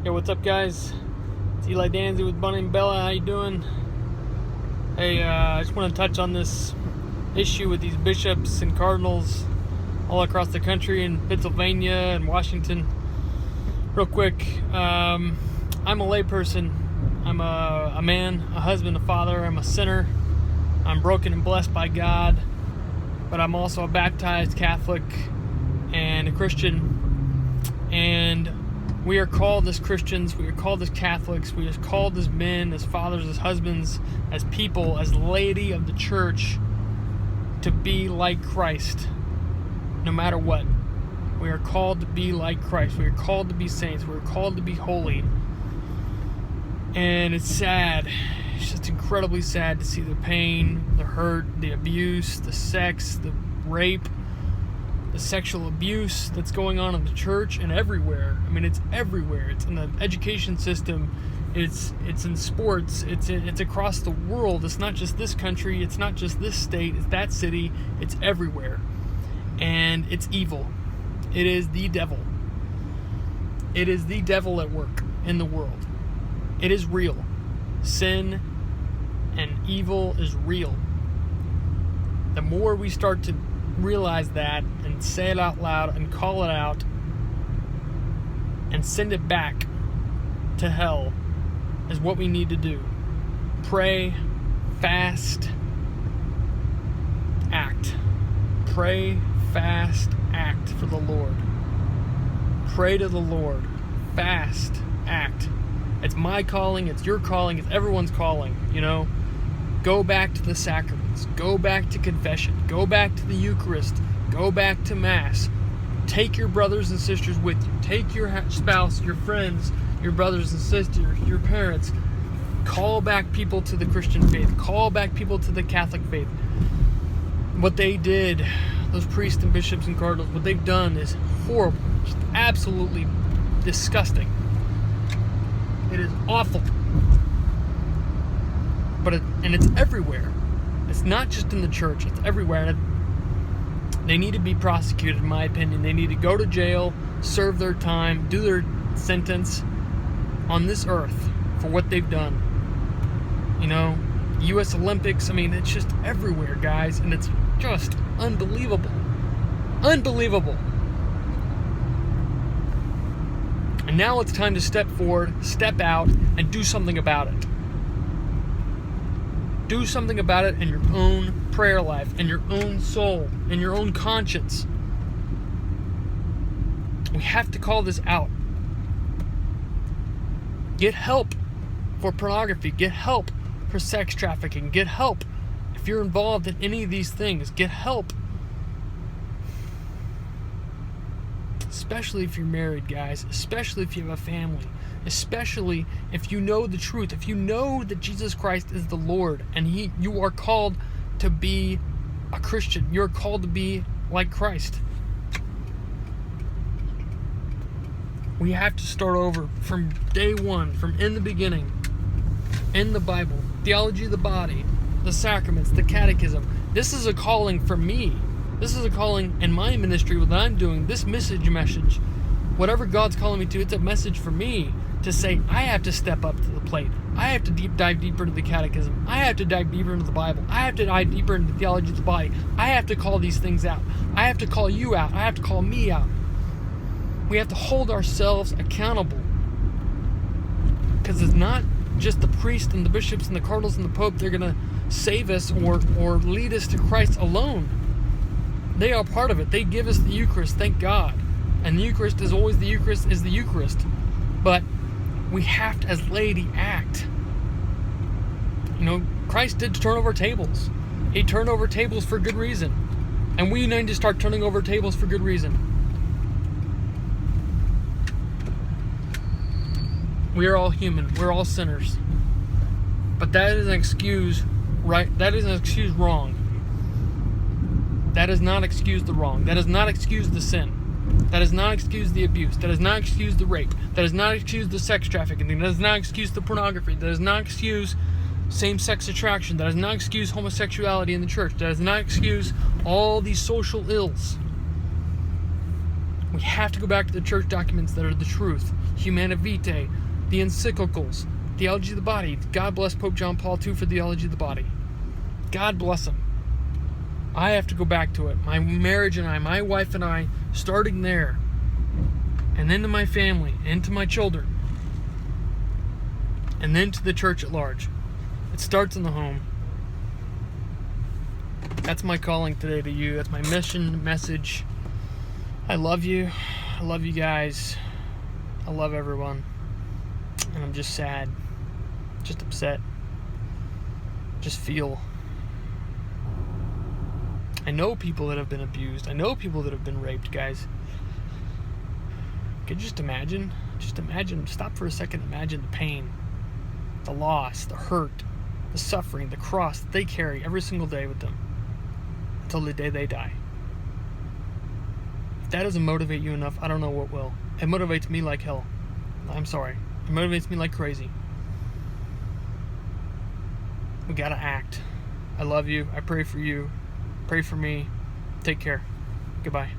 Yo, what's up, guys? It's Eli Danzy with Bunny and Bella. How you doing? Hey, I just want to touch on this issue with these bishops and cardinals all across the country in Pennsylvania and Washington. Real quick, I'm a layperson. I'm a man, a husband, a father. I'm a sinner. I'm broken and blessed by God, but I'm also a baptized Catholic and a Christian. And we are called as Christians, we are called as Catholics, we are called as men, as fathers, as husbands, as people, as laity of the church, to be like Christ, no matter what. We are called to be like Christ. We are called to be saints. We are called to be holy. And it's sad. It's just incredibly sad to see the pain, the hurt, the abuse, the sex, the rape, the sexual abuse that's going on in the church and everywhere. I mean, it's everywhere. It's in the education system. It's in sports. It's across the world. It's not just this country. It's not just this state. It's that city. It's everywhere. And it's evil. It is the devil. It is the devil at work in the world. It is real. Sin and evil is real. The more we start to realize that and say it out loud and call it out and send it back to hell is what we need to do. Pray, fast, act. Pray, fast, act for the Lord. Pray to the Lord. Fast, act. It's my calling, it's your calling, it's everyone's calling, you know. Go back to the sacraments. Go back to confession. Go back to the Eucharist. Go back to Mass. Take your brothers and sisters with you. Take your spouse, your friends, your brothers and sisters, your parents. Call back people to the Christian faith. Call back people to the Catholic faith. What they did, those priests and bishops and cardinals, what they've done is horrible. Just absolutely disgusting. It is awful. But it's everywhere. It's not just in the church. It's everywhere. And they need to be prosecuted, in my opinion. They need to go to jail, serve their time, do their sentence on this earth for what they've done. You know, U.S. Olympics. I mean, it's just everywhere, guys. And it's just unbelievable. Unbelievable. And now it's time to step forward, step out, and do something about it. Do something about it in your own prayer life, in your own soul, in your own conscience. We have to call this out. Get help for pornography. Get help for sex trafficking. Get help if you're involved in any of these things. Get help. Especially if you're married, guys. Especially if you have a family. Especially if you know the truth, if you know that Jesus Christ is the Lord and you are called to be a Christian. You're called to be like Christ. We have to start over from day one, from in the beginning, in the Bible, theology of the body, the sacraments, the catechism. This is a calling for me. This is a calling in my ministry, what I'm doing, this message, whatever God's calling me to, it's a message for me to say, I have to step up to the plate. I have to dive deeper into the catechism. I have to dive deeper into the Bible. I have to dive deeper into the theology of the body. I have to call these things out. I have to call you out. I have to call me out. We have to hold ourselves accountable. Because it's not just the priests and the bishops and the cardinals and the pope, they're going to save us or lead us to Christ alone. They are part of it. They give us the Eucharist, thank God. And the Eucharist is always the Eucharist. But we have to, as laity, act. You know, Christ did turn over tables. He turned over tables for good reason. And we need to start turning over tables for good reason. We are all human. We're all sinners. But that is an excuse, right? That is an excuse wrong. That does not excuse the wrong. That does not excuse the sin. That does not excuse the abuse. That does not excuse the rape. That does not excuse the sex trafficking. That does not excuse the pornography. That does not excuse same-sex attraction. That does not excuse homosexuality in the church. That does not excuse all these social ills. We have to go back to the church documents that are the truth. Humanae Vitae, the encyclicals, Theology of the Body. God bless Pope John Paul II for Theology of the Body. God bless him. I have to go back to it. My marriage and I, my wife and I, starting there, and then to my family, and to my children, and then to the church at large. It starts in the home. That's my calling today to you. That's my mission, message. I love you. I love you guys. I love everyone. And I'm just sad. Just upset. Just feel. I know people that have been abused. I know people that have been raped, guys. Could you just imagine? Just imagine. Stop for a second. Imagine the pain, the loss, the hurt, the suffering, the cross that they carry every single day with them until the day they die. If that doesn't motivate you enough, I don't know what will. It motivates me like hell. I'm sorry. It motivates me like crazy. We gotta act. I love you. I pray for you. Pray for me. Take care. Goodbye.